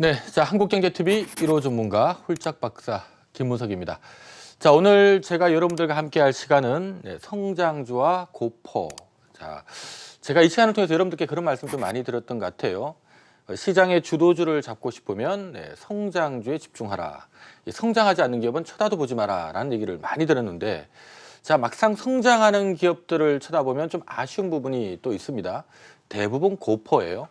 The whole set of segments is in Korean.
네, 자 한국경제TV 1호 전문가 홀짝 박사 김문석입니다. 자 오늘 제가 여러분들과 함께할 시간은 성장주와 고퍼. 자 제가 이 시간을 통해서 여러분들께 그런 말씀 좀 많이 드렸던 것 같아요. 시장의 주도주를 잡고 싶으면 성장주에 집중하라. 성장하지 않는 기업은 쳐다도 보지 마라라는 얘기를 많이 들었는데, 자 막상 성장하는 기업들을 쳐다보면 좀 아쉬운 부분이 또 있습니다. 대부분 고퍼예요.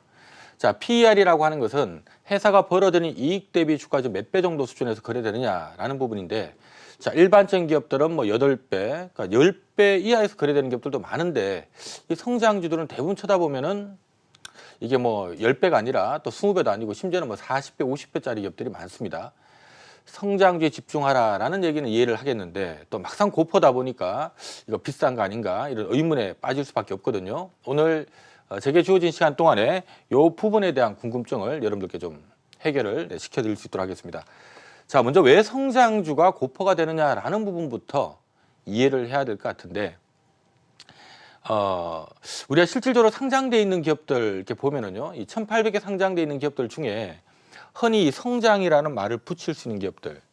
자, PER이라고 하는 것은 회사가 벌어들인 이익 대비 주가주 몇 배 정도 수준에서 거래되느냐라는 부분인데, 자, 일반적인 기업들은 뭐 8배, 그러니까 10배 이하에서 거래되는 기업들도 많은데, 이 성장주들은 대부분 쳐다보면은 이게 뭐 10배가 아니라 또 20배도 아니고 심지어는 뭐 40배, 50배짜리 기업들이 많습니다. 성장주에 집중하라라는 얘기는 이해를 하겠는데, 또 막상 고퍼다 보니까 이거 비싼 거 아닌가 이런 의문에 빠질 수밖에 없거든요. 오늘 제게 주어진 시간 동안에 이 부분에 대한 궁금증을 여러분들께 좀 해결을 시켜드릴 수 있도록 하겠습니다. 자, 먼저 왜 성장주가 고퍼가 되느냐라는 부분부터 이해를 해야 될 것 같은데, 우리가 실질적으로 상장돼 있는 기업들 이렇게 보면은요, 이 1,800개 상장돼 있는 기업들 중에 흔히 성장이라는 말을 붙일 수 있는 기업들.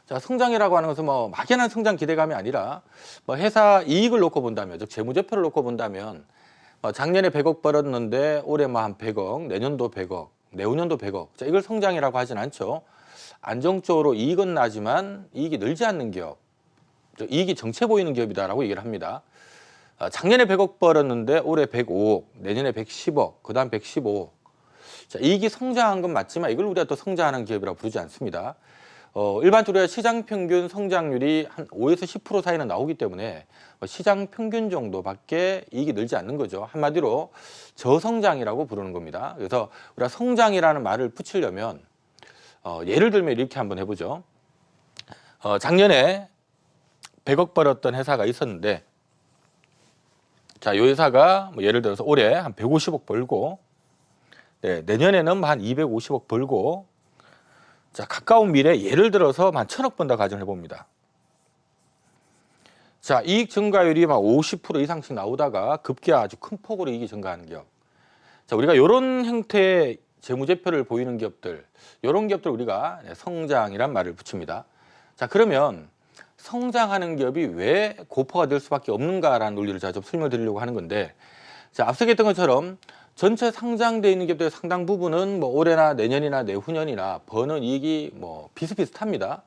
자, 성장이라고 하는 것은 뭐 막연한 성장 기대감이 아니라 뭐 회사 이익을 놓고 본다면, 즉 재무제표를 놓고 본다면 작년에 100억 벌었는데 올해 뭐 한 100억, 내년도 100억, 내후년도 100억. 자, 이걸 성장이라고 하진 않죠. 안정적으로 이익은 나지만 이익이 늘지 않는 기업, 이익이 정체 보이는 기업이다라고 얘기를 합니다. 작년에 100억 벌었는데 올해 105억, 내년에 110억, 그다음 115억. 자, 이익이 성장한 건 맞지만 이걸 우리가 또 성장하는 기업이라고 부르지 않습니다. 일반적으로 시장 평균 성장률이 한 5에서 10% 사이는 나오기 때문에 시장 평균 정도밖에 이익이 늘지 않는 거죠. 한마디로 저성장이라고 부르는 겁니다. 그래서 우리가 성장이라는 말을 붙이려면 예를 들면 이렇게 한번 해보죠. 작년에 100억 벌었던 회사가 있었는데, 자, 이 회사가 뭐 예를 들어서 올해 한 150억 벌고, 내년에는 한 250억 벌고, 자, 가까운 미래 예를 들어서 한 1,000억 번다 가정을 해봅니다. 자, 이익 증가율이 막 50% 이상씩 나오다가 급기야 아주 큰 폭으로 이익이 증가하는 기업. 자, 우리가 이런 형태의 재무제표를 보이는 기업들, 이런 기업들 우리가 성장이란 말을 붙입니다. 자, 그러면 성장하는 기업이 왜 고퍼가 될 수밖에 없는가라는 논리를 제가 좀 설명드리려고 하는 건데, 자, 앞서 얘기했던 것처럼 전체 상장돼 있는 기업들의 상당 부분은 뭐 올해나 내년이나 내후년이나 버는 이익이 뭐 비슷비슷합니다.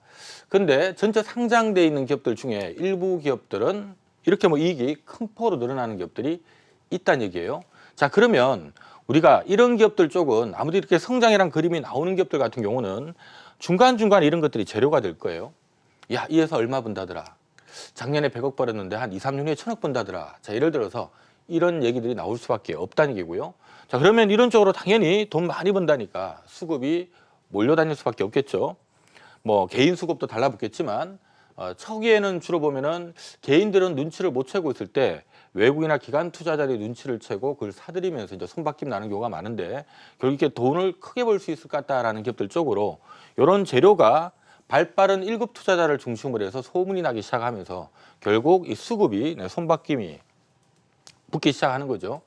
근데 전체 상장돼 있는 기업들 중에 일부 기업들은 이렇게 뭐 이익이 큰 폭으로 늘어나는 기업들이 있다는 얘기예요. 자, 그러면 우리가 이런 기업들 쪽은 아무래도 이렇게 성장이란 그림이 나오는 기업들 같은 경우는 중간중간 이런 것들이 재료가 될 거예요. 야, 이 회사 얼마 번다더라. 작년에 100억 벌었는데 한 2, 3년 후에 1,000억 번다더라. 자, 예를 들어서 이런 얘기들이 나올 수밖에 없다는 얘기고요. 자, 그러면 이런 쪽으로 당연히 돈 많이 번다니까 수급이 몰려다닐 수밖에 없겠죠. 뭐 개인 수급도 달라붙겠지만 초기에는 주로 보면은 개인들은 눈치를 못 채고 있을 때 외국이나 기관 투자자들이 눈치를 채고 그걸 사들이면서 이제 손바뀜 나는 경우가 많은데, 결국 이렇게 돈을 크게 벌 수 있을 것 같다라는 기업들 쪽으로 이런 재료가 발빠른 1급 투자자를 중심으로 해서 소문이 나기 시작하면서 결국 이 수급이 손바뀜이 붙기 시작하는 거죠.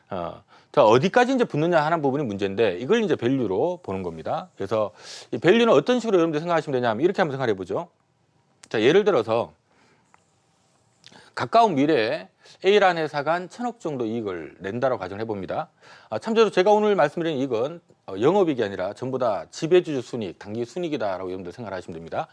자, 어디까지 이제 붙느냐 하는 부분이 문제인데, 이걸 이제 밸류로 보는 겁니다. 그래서 이 밸류는 어떤 식으로 여러분들 생각하시면 되냐면 이렇게 한번 생각해 보죠. 자, 예를 들어서 가까운 미래에 A라는 회사가 한 1,000억 정도 이익을 낸다고 가정해 봅니다. 참고로 제가 오늘 말씀드린 이익은 영업이익이 아니라 전부 다 지배주주 순이익, 당기 순이익이다라고 여러분들 생각하시면 됩니다.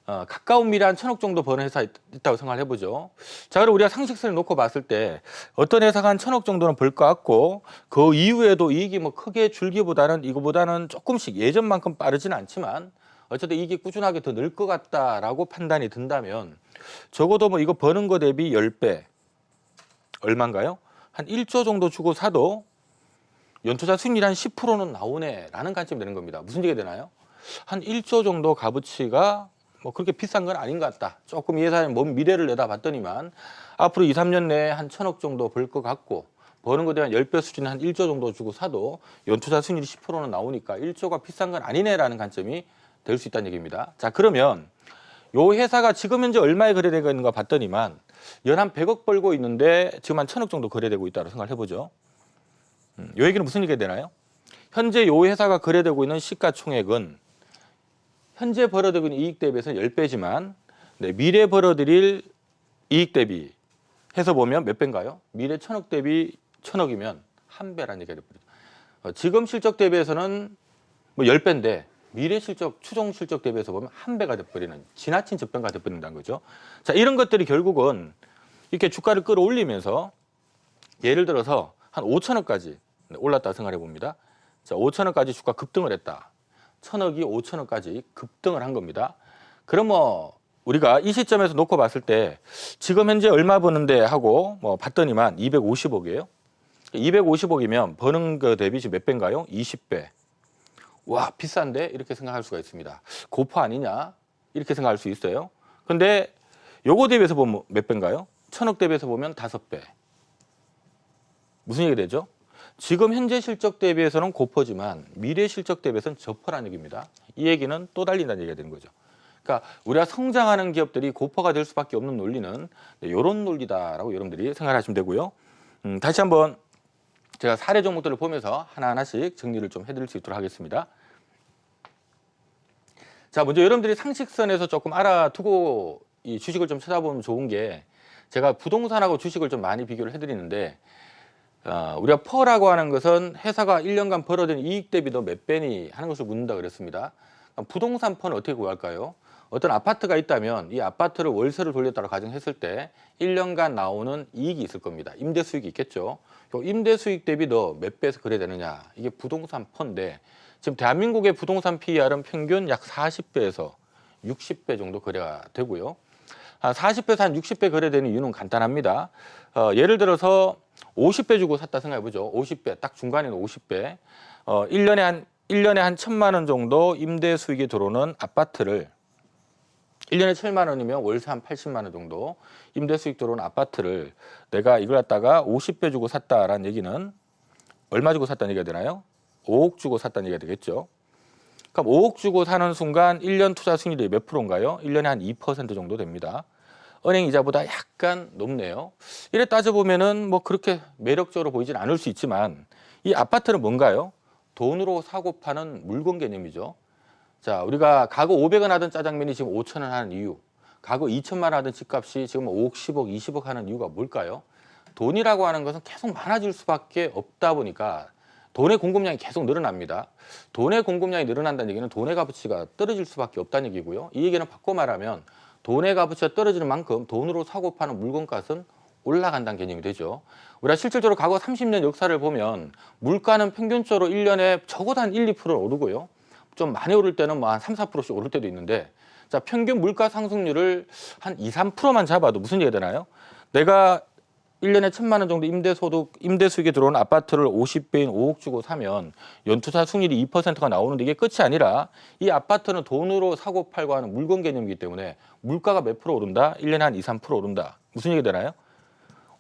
가까운 미래 한 1,000억 정도 버는 회사 있다고 생각을 해보죠. 자, 그럼 우리가 상식선을 놓고 봤을 때 어떤 회사가 한 1,000억 정도는 벌 것 같고, 그 이후에도 이익이 뭐 크게 줄기보다는 이거보다는 조금씩 예전만큼 빠르지는 않지만 어쨌든 이익이 꾸준하게 더 늘 것 같다라고 판단이 든다면, 적어도 뭐 이거 버는 거 대비 10배 얼마인가요? 한 1조 정도 주고 사도 연투자 수익률 한 10%는 나오네라는 관점이 되는 겁니다. 무슨 얘기가 되나요? 한 1조 정도 값어치가 뭐 그렇게 비싼 건 아닌 것 같다. 조금 이 회사의 먼 미래를 내다봤더니만 앞으로 2, 3년 내에 한 1,000억 정도 벌 것 같고, 버는 것에 대한 10배 수준의 한 1조 정도 주고 사도 연투자 수익률이 10%는 나오니까 1조가 비싼 건 아니네라는 관점이 될 수 있다는 얘기입니다. 자, 그러면 요 회사가 지금 현재 얼마에 거래되고 있는가 봤더니만 연 한 100억 벌고 있는데 지금 한 1,000억 정도 거래되고 있다고 생각을 해보죠. 요 얘기는 무슨 얘기가 되나요? 현재 요 회사가 거래되고 있는 시가총액은 현재 벌어들고 있는 이익 대비해서 10배지만 미래 벌어들일 이익 대비 해서 보면 몇 배인가요? 미래 1000억 대비 1000억이면 1배라는 얘기가 되버리죠. 지금 실적 대비해서는 뭐 10배인데 미래 실적, 추정 실적 대비해서 보면 1배가 돼버리는 지나친 적변가 돼버린다는 거죠. 자, 이런 것들이 결국은 이렇게 주가를 끌어올리면서 예를 들어서 한 5천억까지 올랐다 생각해 봅니다. 자, 5천억까지 주가 급등을 했다. 1000억이 5천억까지 급등을 한 겁니다. 그럼 뭐 우리가 이 시점에서 놓고 봤을 때 지금 현재 얼마 버는데 하고 뭐 봤더니만 250억이에요. 250억이면 버는 거 대비 지금 몇 배인가요? 20배. 와, 비싼데? 이렇게 생각할 수가 있습니다. 고파 아니냐? 이렇게 생각할 수 있어요. 근데 요거 대비해서 보면 몇 배인가요? 1000억 대비해서 보면 5배. 무슨 얘기 되죠? 지금 현재 실적 대비해서는 고퍼지만 미래 실적 대비해서는 저퍼라는 얘기입니다. 이 얘기는 또 달린다는 얘기가 되는 거죠. 그러니까 우리가 성장하는 기업들이 고퍼가 될 수밖에 없는 논리는 이런 논리다라고 여러분들이 생각하시면 되고요. 다시 한번 제가 사례 종목들을 보면서 하나하나씩 정리를 좀 해드릴 수 있도록 하겠습니다. 자, 먼저 여러분들이 상식선에서 조금 알아두고 이 주식을 좀 찾아보면 좋은 게 제가 부동산하고 주식을 좀 많이 비교를 해드리는데 우리가 퍼라고 하는 것은 회사가 1년간 벌어들인 이익 대비 너 몇 배니 하는 것을 묻는다 그랬습니다. 부동산 퍼는 어떻게 구할까요? 어떤 아파트가 있다면 이 아파트를 월세를 돌렸다고 가정했을 때 1년간 나오는 이익이 있을 겁니다. 임대 수익이 있겠죠. 임대 수익 대비 너 몇 배에서 거래되느냐. 이게 부동산 퍼인데 지금 대한민국의 부동산 PER은 평균 약 40배에서 60배 정도 거래가 되고요. 40배에서 한 60배 거래되는 이유는 간단합니다. 예를 들어서 50배 주고 샀다 생각해 보죠. 50배, 딱 중간에는 50배. 1년에 한 1000만 원 정도 임대 수익이 들어오는 아파트를 1년에 7만 원이면 월세 한 80만 원 정도 임대 수익 들어오는 아파트를 내가 이걸 갖다가 50배 주고 샀다라는 얘기는 얼마 주고 샀다는 얘기가 되나요? 5억 주고 샀다는 얘기가 되겠죠. 그럼 5억 주고 사는 순간 1년 투자 수익률이 몇 프로인가요? 1년에 한 2% 정도 됩니다. 은행 이자보다 약간 높네요. 이래 따져보면은 뭐 그렇게 매력적으로 보이진 않을 수 있지만 이 아파트는 뭔가요? 돈으로 사고 파는 물건 개념이죠. 자, 우리가 과거 500원 하던 짜장면이 지금 5,000원 하는 이유, 과거 2천만 원 하던 집값이 지금 5억, 10억, 20억 하는 이유가 뭘까요? 돈이라고 하는 것은 계속 많아질 수밖에 없다 보니까 돈의 공급량이 계속 늘어납니다. 돈의 공급량이 늘어난다는 얘기는 돈의 값어치가 떨어질 수밖에 없다는 얘기고요. 이 얘기는 바꿔 말하면 돈의 값어치가 떨어지는 만큼 돈으로 사고 파는 물건값은 올라간다는 개념이 되죠. 우리가 실질적으로 과거 30년 역사를 보면 물가는 평균적으로 1년에 적어도 한 1, 2%는 오르고요. 좀 많이 오를 때는 뭐 한 3, 4%씩 오를 때도 있는데 자, 평균 물가 상승률을 한 2, 3%만 잡아도 무슨 얘기가 되나요? 내가 1년에 1,000만 원 정도 임대 수익이 들어오는 아파트를 50배인 5억 주고 사면 연투사 수익률이 2%가 나오는데 이게 끝이 아니라 이 아파트는 돈으로 사고 팔고 하는 물건 개념이기 때문에 물가가 몇 프로 오른다? 1년에 한 2, 3% 오른다. 무슨 얘기 되나요?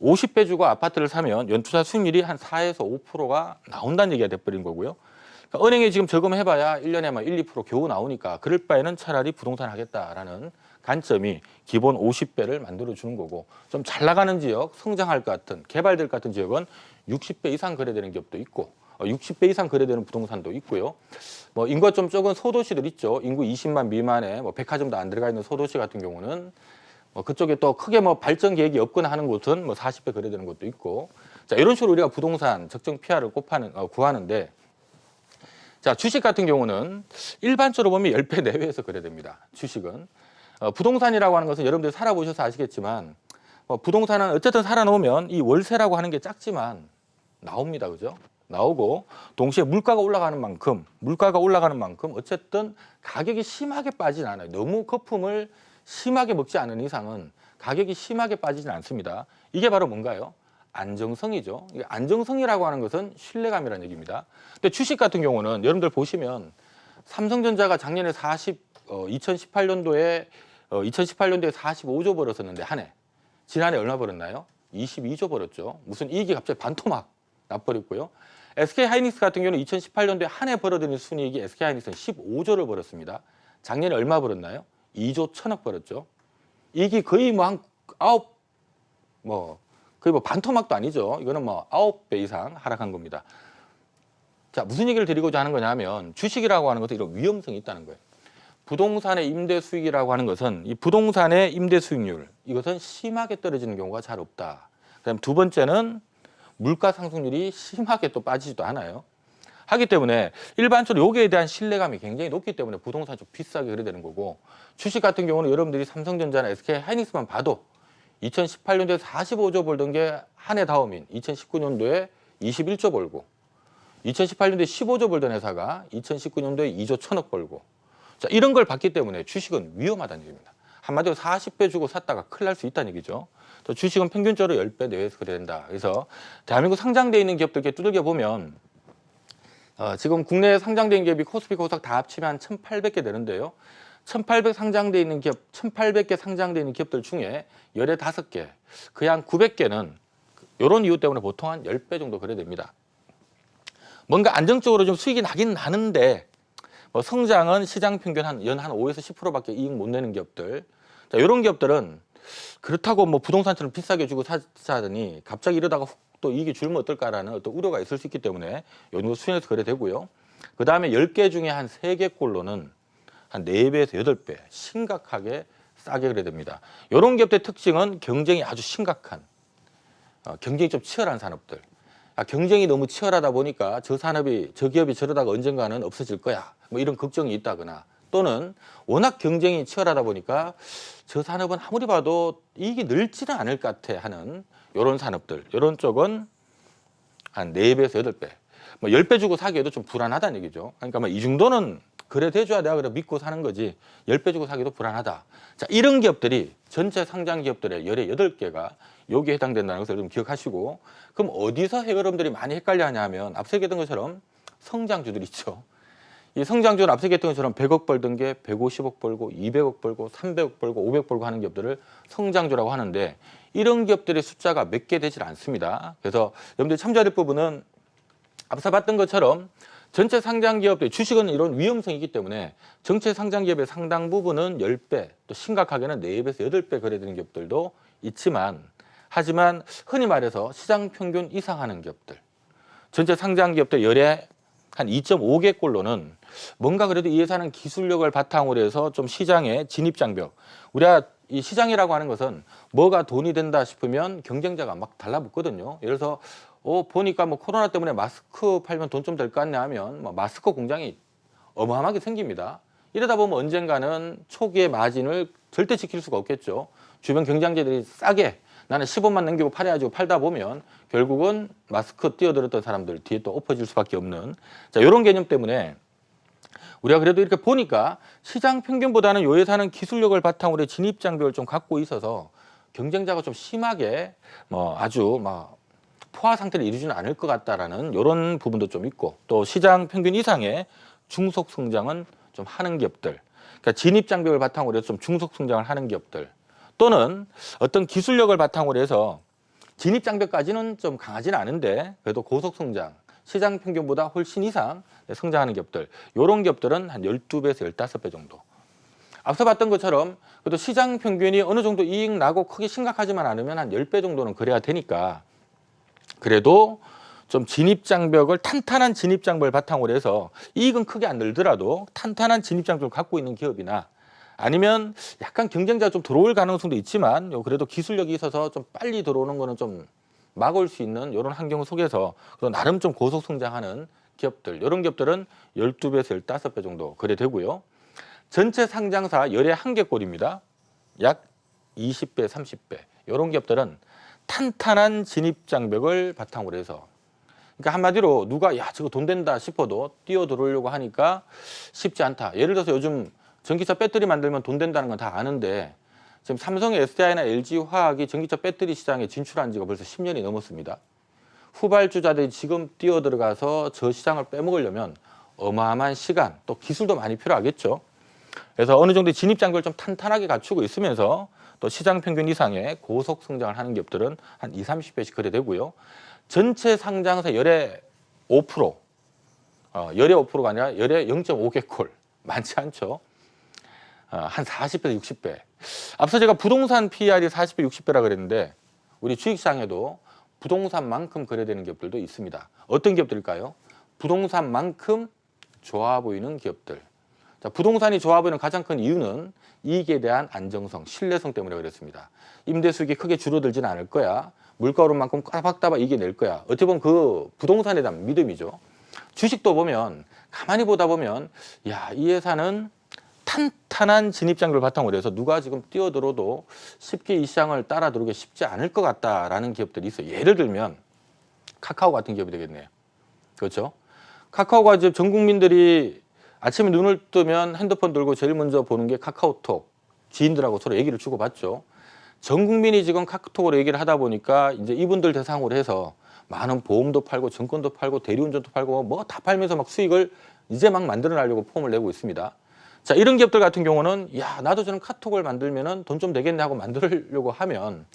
50배 주고 아파트를 사면 연투사 수익률이 한 4에서 5%가 나온다는 얘기가 돼버린 거고요. 그러니까 은행에 지금 저금해봐야 1년에 막 1, 2% 겨우 나오니까 그럴 바에는 차라리 부동산 하겠다라는 관점이 기본 50배를 만들어주는 거고 좀 잘 나가는 지역, 성장할 것 같은, 개발될 것 같은 지역은 60배 이상 거래되는 기업도 있고 60배 이상 거래되는 부동산도 있고요. 뭐 인구가 좀 적은 소도시들 있죠. 인구 20만 미만의 뭐 백화점도 안 들어가 있는 소도시 같은 경우는 그쪽에 또 크게 뭐 발전 계획이 없거나 하는 곳은 뭐 40배 거래되는 것도 있고 자 이런 식으로 우리가 부동산 적정 PR을 구하는데 자 주식 같은 경우는 일반적으로 보면 10배 내외에서 거래됩니다. 주식은. 부동산이라고 하는 것은 여러분들이 살아보셔서 아시겠지만 부동산은 어쨌든 살아놓으면 이 월세라고 하는 게 작지만 나옵니다. 그죠? 나오고 동시에 물가가 올라가는 만큼 어쨌든 가격이 심하게 빠지진 않아요. 너무 거품을 심하게 먹지 않은 이상은 가격이 심하게 빠지진 않습니다. 이게 바로 뭔가요? 안정성이죠. 안정성이라고 하는 것은 신뢰감이라는 얘기입니다. 근데 주식 같은 경우는 여러분들 보시면 삼성전자가 작년에 2018년도에 45조 벌었었는데 한 해. 지난해 얼마 벌었나요? 22조 벌었죠. 무슨 이익이 갑자기 반토막 나버렸고요. SK하이닉스 같은 경우는 2018년도에 한 해 벌어들인 순이익이 SK하이닉스는 15조를 벌었습니다. 작년에 얼마 벌었나요? 2조 1,000억 벌었죠. 이익이 거의 뭐 한 거의 뭐 반토막도 아니죠. 이거는 뭐 9배 이상 하락한 겁니다. 자, 무슨 얘기를 드리고자 하는 거냐면 주식이라고 하는 것은 이런 위험성이 있다는 거예요. 부동산의 임대 수익이라고 하는 것은 이 부동산의 임대 수익률 이것은 심하게 떨어지는 경우가 잘 없다. 그다음 두 번째는 물가 상승률이 심하게 또 빠지지도 않아요. 하기 때문에 일반적으로 여기에 대한 신뢰감이 굉장히 높기 때문에 부동산이 좀 비싸게 그래 되는 거고 주식 같은 경우는 여러분들이 삼성전자나 SK하이닉스만 봐도 2018년도에 45조 벌던 게 한 해 다음인 2019년도에 21조 벌고 2018년도에 15조 벌던 회사가 2019년도에 2조 1천억 벌고 자, 이런 걸 봤기 때문에 주식은 위험하다는 얘기입니다. 한마디로 40배 주고 샀다가 큰일 날 수 있다는 얘기죠. 또 주식은 평균적으로 10배 내외에서 그래야 된다. 그래서 대한민국 상장되어 있는 기업들 이렇게 두들겨 보면 지금 국내에 상장된 기업이 코스피 코스닥 다 합치면 한 1,800개 되는데요. 1,800 상장되어 있는 기업, 1,800개 상장되어 있는 기업들 중에 15개, 거의 한 900개는 이런 이유 때문에 보통 한 10배 정도 그래 됩니다. 뭔가 안정적으로 좀 수익이 나긴 나는데 뭐 성장은 시장 평균 연 한 5에서 10%밖에 이익 못 내는 기업들. 자, 이런 기업들은 그렇다고 뭐 부동산처럼 비싸게 주고 사자더니 갑자기 이러다가 훅 또 이익이 줄면 어떨까라는 어떤 우려가 있을 수 있기 때문에 이 정도 수준에서 거래되고요. 그 다음에 10개 중에 한 3개꼴로는 한 4배에서 8배 심각하게 싸게 거래됩니다. 이런 기업들의 특징은 경쟁이 아주 심각한 경쟁이 좀 치열한 산업들. 경쟁이 너무 치열하다 보니까 저 기업이 저러다가 언젠가는 없어질 거야. 뭐 이런 걱정이 있다거나 또는 워낙 경쟁이 치열하다 보니까 저 산업은 아무리 봐도 이익이 늘지는 않을 것 같아 하는 이런 산업들. 이런 쪽은 한 4배에서 8배. 뭐 10배 주고 사기에도 좀 불안하다는 얘기죠. 그러니까 뭐 이 정도는 거래돼줘야 내가 그래 믿고 사는 거지 10배 주고 사기도 불안하다. 자, 이런 기업들이 전체 상장 기업들의 18개가 여기에 해당된다는 것을 좀 기억하시고 그럼 어디서 여러분들이 많이 헷갈려 하냐 하면 앞서 얘기했던 것처럼 성장주들 있죠. 이 성장주는 앞서 얘기했던 것처럼 100억 벌던 게 150억 벌고 200억 벌고 300억 벌고 500억 벌고 하는 기업들을 성장주라고 하는데 이런 기업들의 숫자가 몇 개 되질 않습니다. 그래서 여러분들이 참조할 부분은 앞서 봤던 것처럼 전체 상장 기업들 주식은 이런 위험성이 있기 때문에 전체 상장 기업의 상당 부분은 10배 또 심각하게는 4배에서 8배 거래되는 기업들도 있지만 하지만 흔히 말해서 시장 평균 이상 하는 기업들 전체 상장 기업들 열에 한 2.5개꼴로는 뭔가 그래도 이 회사는 기술력을 바탕으로 해서 좀 시장의 진입 장벽 우리가 이 시장이라고 하는 것은 뭐가 돈이 된다 싶으면 경쟁자가 막 달라붙거든요. 예를 들어서 보니까 뭐 코로나 때문에 마스크 팔면 돈 좀 될 것 같네 하면 뭐 마스크 공장이 어마어마하게 생깁니다. 이러다 보면 언젠가는 초기의 마진을 절대 지킬 수가 없겠죠. 주변 경쟁자들이 싸게 나는 10원만 남기고 팔아야지 팔다 보면 결국은 마스크 뛰어들었던 사람들 뒤에 또 엎어질 수밖에 없는 자 이런 개념 때문에 우리가 그래도 이렇게 보니까 시장 평균보다는 이 회사는 기술력을 바탕으로 진입 장벽을 좀 갖고 있어서 경쟁자가 좀 심하게 뭐 아주 막 포화 상태를 이루지는 않을 것 같다라는 이런 부분도 좀 있고 또 시장 평균 이상의 중속 성장은 좀 하는 기업들 그러니까 진입 장벽을 바탕으로 해서 좀 중속 성장을 하는 기업들 또는 어떤 기술력을 바탕으로 해서 진입 장벽까지는 좀 강하지는 않은데 그래도 고속 성장 시장 평균보다 훨씬 이상 성장하는 기업들 이런 기업들은 한 12배에서 15배 정도 앞서 봤던 것처럼 그래도 시장 평균이 어느 정도 이익 나고 크게 심각하지만 않으면 한 10배 정도는 그래야 되니까 그래도 좀 진입장벽을 탄탄한 진입장벽을 바탕으로 해서 이익은 크게 안 늘더라도 탄탄한 진입장벽을 갖고 있는 기업이나 아니면 약간 경쟁자가 좀 들어올 가능성도 있지만 그래도 기술력이 있어서 좀 빨리 들어오는 거는 좀 막을 수 있는 이런 환경 속에서 나름 좀 고속 성장하는 기업들 이런 기업들은 12배에서 15배 정도 거래되고요. 전체 상장사 열의 한 개꼴입니다. 약 20배, 30배 이런 기업들은 탄탄한 진입 장벽을 바탕으로 해서 그러니까 한마디로 누가 야 저거 돈 된다 싶어도 뛰어 들어오려고 하니까 쉽지 않다. 예를 들어서 요즘 전기차 배터리 만들면 돈 된다는 건 다 아는데 지금 삼성의 SDI나 LG화학이 전기차 배터리 시장에 진출한 지가 벌써 10년이 넘었습니다. 후발주자들이 지금 뛰어 들어가서 저 시장을 빼먹으려면 어마어마한 시간 또 기술도 많이 필요하겠죠. 그래서 어느 정도 진입 장벽을 좀 탄탄하게 갖추고 있으면서 또 시장 평균 이상의 고속 성장을 하는 기업들은 한 20, 30배씩 거래되고요. 전체 상장사 열의 5%, 열의 5%가 아니라 열의 0.5개꼴 많지 않죠. 한 40배에서 60배. 앞서 제가 부동산 PER이 40배, 60배라 그랬는데 우리 주식시장에도 부동산만큼 거래되는 기업들도 있습니다. 어떤 기업들일까요? 부동산만큼 좋아 보이는 기업들. 자, 부동산이 좋아 보이는 가장 큰 이유는 이익에 대한 안정성, 신뢰성 때문에 그렇습니다. 임대 수익이 크게 줄어들지는 않을 거야. 물가 오름만큼 까박다박 이겨낼 거야. 어떻게 보면 그 부동산에 대한 믿음이죠. 주식도 보면 가만히 보다 보면 야, 이 회사는 탄탄한 진입장벽을 바탕으로 해서 누가 지금 뛰어들어도 쉽게 이 시장을 따라 들어오기 쉽지 않을 것 같다라는 기업들이 있어요. 예를 들면 카카오 같은 기업이 되겠네요. 그렇죠? 카카오가 이제 전 국민들이 아침에 눈을 뜨면 핸드폰 들고 제일 먼저 보는 게 카카오톡, 지인들하고 서로 얘기를 주고받죠. 전 국민이 지금 카카오톡으로 얘기를 하다 보니까 이제 이분들 대상으로 해서 많은 보험도 팔고 증권도 팔고 대리운전도 팔고 뭐 다 팔면서 막 수익을 이제 막 만들어내려고 폼을 내고 있습니다. 자, 이런 기업들 같은 경우는 야, 나도 저는 카톡을 만들면은 돈 좀 되겠네 하고 만들려고 하면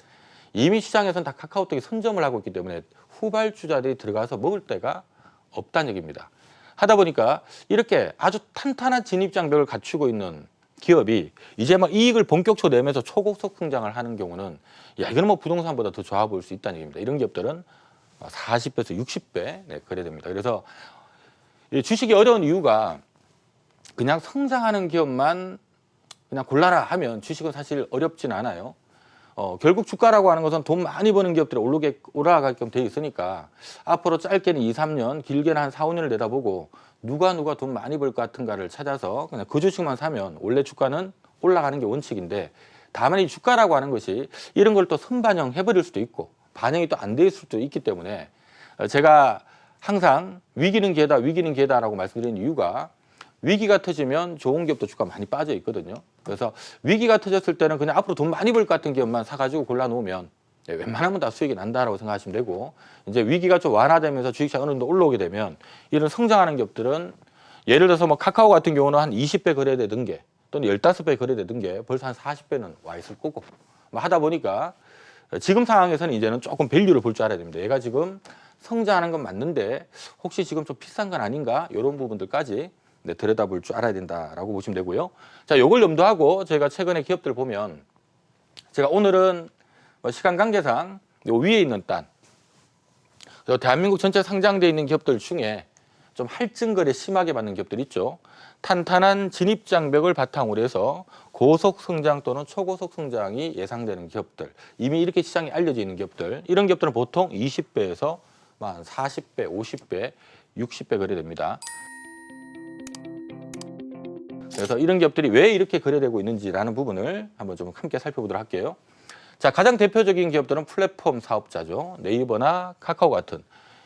이미 시장에서는 다 카카오톡이 선점을 하고 있기 때문에 후발주자들이 들어가서 먹을 데가 없다는 얘기입니다. 하다 보니까 이렇게 아주 탄탄한 진입장벽을 갖추고 있는 기업이 이제 막 이익을 본격적으로 내면서 초고속 성장을 하는 경우는 야, 이거는 뭐 부동산보다 더 좋아 보일 수 있다는 얘기입니다. 이런 기업들은 40배에서 60배 거래됩니다. 그래서 주식이 어려운 이유가 그냥 성장하는 기업만 그냥 골라라 하면 주식은 사실 어렵진 않아요. 결국 주가라고 하는 것은 돈 많이 버는 기업들이 올라가게끔 돼 있으니까 앞으로 짧게는 2, 3년, 길게는 한 4, 5년을 내다보고 누가 돈 많이 벌 것 같은가를 찾아서 그냥 그 주식만 사면 원래 주가는 올라가는 게 원칙인데 다만 이 주가라고 하는 것이 이런 걸 또 선반영해버릴 수도 있고 반영이 또 안 돼 있을 수도 있기 때문에 제가 항상 위기는 기회다라고 말씀드리는 이유가 위기가 터지면 좋은 기업도 주가 많이 빠져 있거든요. 그래서 위기가 터졌을 때는 그냥 앞으로 돈 많이 벌 것 같은 기업만 사가지고 골라놓으면 웬만하면 다 수익이 난다라고 생각하시면 되고 이제 위기가 좀 완화되면서 주식시장 어느 정도 올라오게 되면 이런 성장하는 기업들은 예를 들어서 뭐 카카오 같은 경우는 한 20배 거래되던 게 또는 15배 거래되던 게 벌써 한 40배는 와 있을 거고 뭐 하다 보니까 지금 상황에서는 이제는 조금 밸류를 볼 줄 알아야 됩니다. 얘가 지금 성장하는 건 맞는데 혹시 지금 좀 비싼 건 아닌가 이런 부분들까지 들여다볼 줄 알아야 된다라고 보시면 되고요. 자, 이걸 염두하고 저희가 최근에 기업들 보면 제가 오늘은 시간 관계상 요 위에 있는 단 대한민국 전체 상장되어 있는 기업들 중에 좀 할증 거래 심하게 받는 기업들 있죠. 탄탄한 진입 장벽을 바탕으로 해서 고속 성장 또는 초고속 성장이 예상되는 기업들, 이미 이렇게 시장에 알려져 있는 기업들, 이런 기업들은 보통 20배에서 한 40배, 50배, 60배 거래됩니다. 그래서 이런 기업들이 왜 이렇게 거래되고 있는지라는 부분을 한번 좀 함께 살펴보도록 할게요. 자, 가장 대표적인 기업들은 플랫폼 사업자죠. 네이버나 카카오 같은.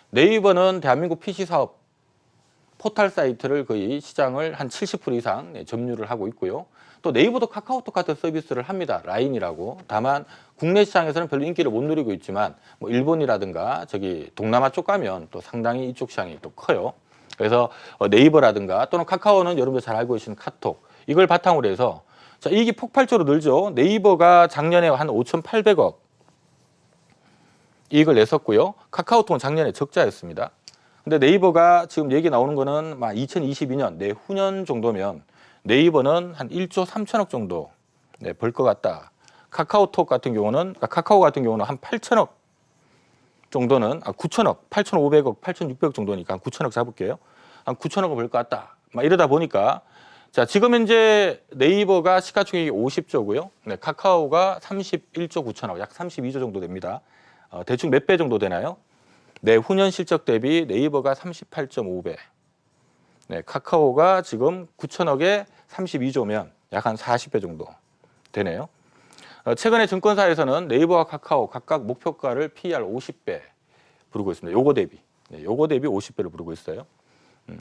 네이버는 대한민국 PC 사업 포털 사이트를 거의 시장을 한 70% 이상 점유를 하고 있고요. 또 네이버도 카카오톡 같은 서비스를 합니다. 라인이라고. 다만 국내 시장에서는 별로 인기를 못 누리고 있지만 뭐 일본이라든가 저기 동남아 쪽 가면 또 상당히 이쪽 시장이 또 커요. 그래서 네이버라든가 또는 카카오는 여러분들 잘 알고 계시는 카톡 이걸 바탕으로 해서 자, 이익이 폭발적으로 늘죠. 네이버가 작년에 한 5,800억 이익을 냈었고요. 카카오톡은 작년에 적자였습니다. 근데 네이버가 지금 얘기 나오는 거는 2022년 내후년 정도면 네이버는 한 1조 3천억 정도 벌 것 같다. 카카오 같은 경우는 한 8천억 정도는 9천억, 8,500억, 8,600억 정도니까 한 9천억 잡을게요. 한 9천억을 벌 것 같다. 이러다 보니까 자, 지금 현재 네이버가 시가총액이 50조고요. 카카오가 31조 9천억, 약 32조 정도 됩니다. 대충 몇 배 정도 되나요? 내후년 실적 대비 네이버가 38.5배. 카카오가 지금 9천억에 32조면 약 한 40배 정도 되네요. 최근에 증권사에서는 네이버와 카카오 각각 목표가를 PER 50배 부르고 있습니다. 요거 대비 50배를 부르고 있어요.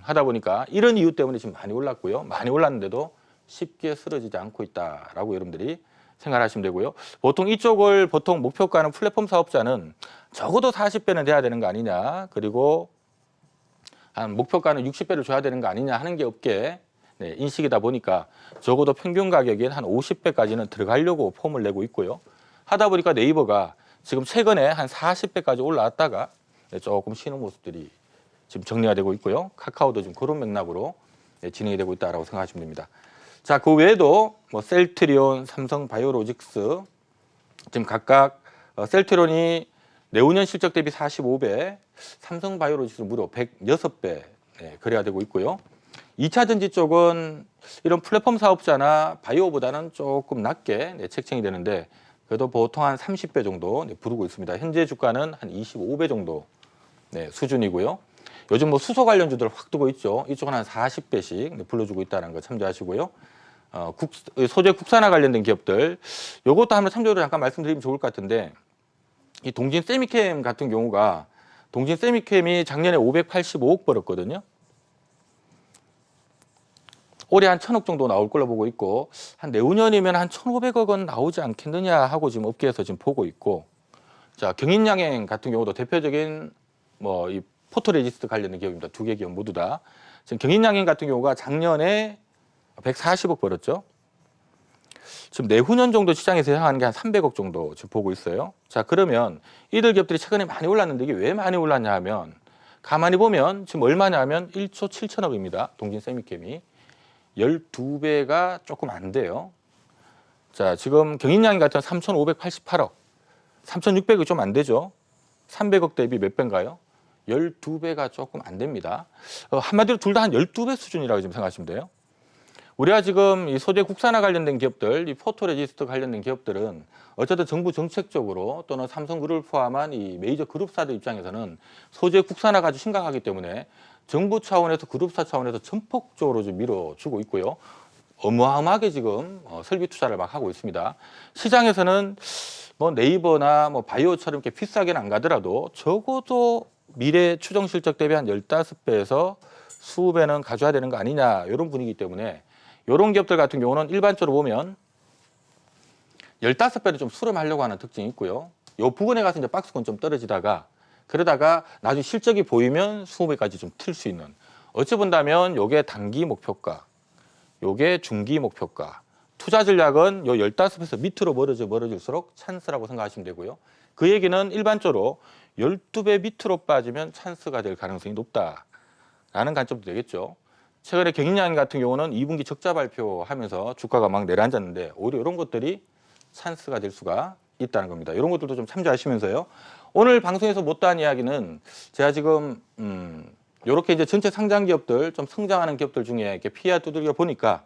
하다 보니까 이런 이유 때문에 지금 많이 올랐고요. 많이 올랐는데도 쉽게 쓰러지지 않고 있다라고 여러분들이 생각하시면 되고요. 보통 이쪽을 목표가는 플랫폼 사업자는 적어도 40배는 돼야 되는 거 아니냐. 그리고 한 목표가는 60배를 줘야 되는 거 아니냐 하는 게 업계 인식이다 보니까 적어도 평균 가격인 한 50배까지는 들어가려고 폼을 내고 있고요. 하다 보니까 네이버가 지금 최근에 한 40배까지 올라왔다가 조금 쉬는 모습들이 지금 정리가 되고 있고요. 카카오도 지금 그런 맥락으로 진행이 되고 있다고 생각하시면 됩니다. 자, 그 외에도 뭐 셀트리온, 삼성바이오로직스 지금 각각 셀트리온이 내후년 실적 대비 45배, 삼성바이오로직스 무려 106배 거래가 되고 있고요. 2차 전지 쪽은 이런 플랫폼 사업자나 바이오보다는 조금 낮게 책정이 되는데 그래도 보통 한 30배 정도 부르고 있습니다. 현재 주가는 한 25배 정도 수준이고요. 요즘 뭐 수소 관련주들 확 뜨고 있죠. 이쪽은 한 40배씩 불러주고 있다는 거 참조하시고요. 소재 국산화 관련된 기업들, 요것도 한번 참조로 잠깐 말씀드리면 좋을 것 같은데, 이 동진 세미캠 같은 경우가 동진 세미캠이 작년에 585억 벌었거든요. 올해 한 1,000억 정도 나올 걸로 보고 있고, 한 내후년이면 한 1,500억 원 나오지 않겠느냐 하고 지금 업계에서 지금 보고 있고, 자, 경인양행 같은 경우도 대표적인 뭐 이 포토레지스트 관련된 기업입니다. 두 개 기업 모두 다. 지금 경인양행 같은 경우가 작년에 140억 벌었죠. 지금 내후년 정도 시장에서 예상하는 게 한 300억 정도 지금 보고 있어요. 자, 그러면 이들 기업들이 최근에 많이 올랐는데 이게 왜 많이 올랐냐 하면 가만히 보면 지금 얼마냐 하면 1조 7천억입니다. 동진 세미캠이 12배가 조금 안 돼요. 자, 지금 경인양행 같은 3,588억, 3,600이 좀 안 되죠. 300억 대비 몇 배인가요? 12배가 조금 안 됩니다. 한마디로 둘 다 한 12배 수준이라고 지금 생각하시면 돼요. 우리가 지금 이 소재 국산화 관련된 기업들, 이 포토레지스트 관련된 기업들은 어쨌든 정부 정책적으로 또는 삼성그룹을 포함한 이 메이저 그룹사들 입장에서는 소재 국산화가 아주 심각하기 때문에 정부 차원에서 그룹사 차원에서 전폭적으로 좀 밀어주고 있고요. 어마어마하게 지금 설비 투자를 막 하고 있습니다. 시장에서는 뭐 네이버나 뭐 바이오처럼 이렇게 비싸게는 안 가더라도 적어도 미래 추정 실적 대비 한 15배에서 20배는 가져야 되는 거 아니냐 이런 분위기 때문에 이런 기업들 같은 경우는 일반적으로 보면 15배를 좀 수렴하려고 하는 특징이 있고요. 이 부근에 가서 이제 박스권 좀 떨어지다가 그러다가 나중에 실적이 보이면 20배까지 좀 틀 수 있는. 어찌 본다면 요게 단기 목표가, 요게 중기 목표가. 투자 전략은 요 15배에서 밑으로 멀어질수록 찬스라고 생각하시면 되고요. 그 얘기는 일반적으로 12배 밑으로 빠지면 찬스가 될 가능성이 높다라는 관점도 되겠죠. 최근에 경인양행 같은 경우는 2분기 적자 발표하면서 주가가 막 내려앉았는데 오히려 이런 것들이 찬스가 될 수가 있다는 겁니다. 이런 것들도 좀 참조하시면서요. 오늘 방송에서 못다한 이야기는 제가 지금 이렇게 이제 전체 상장 기업들 좀 성장하는 기업들 중에 이렇게 PR 두들겨 보니까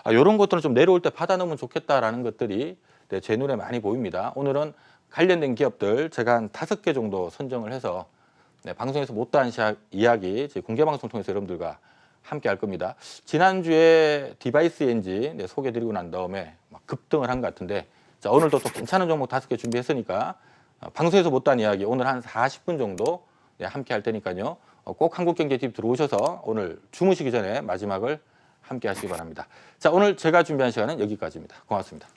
이런 것들은 좀 내려올 때 받아놓으면 좋겠다라는 것들이 제 눈에 많이 보입니다. 오늘은 관련된 기업들 제가 한 5개 정도 선정을 해서 방송에서 못다한 이야기 공개 방송 통해서 여러분들과 함께 할 겁니다. 지난주에 디바이스 엔진 소개드리고 난 다음에 막 급등을 한 것 같은데 자, 오늘도 또 괜찮은 종목 5개 준비했으니까 방송에서 못다한 이야기 오늘 한 40분 정도 함께 할 테니까요. 꼭 한국경제TV 들어오셔서 오늘 주무시기 전에 마지막을 함께 하시기 바랍니다. 자, 오늘 제가 준비한 시간은 여기까지입니다. 고맙습니다.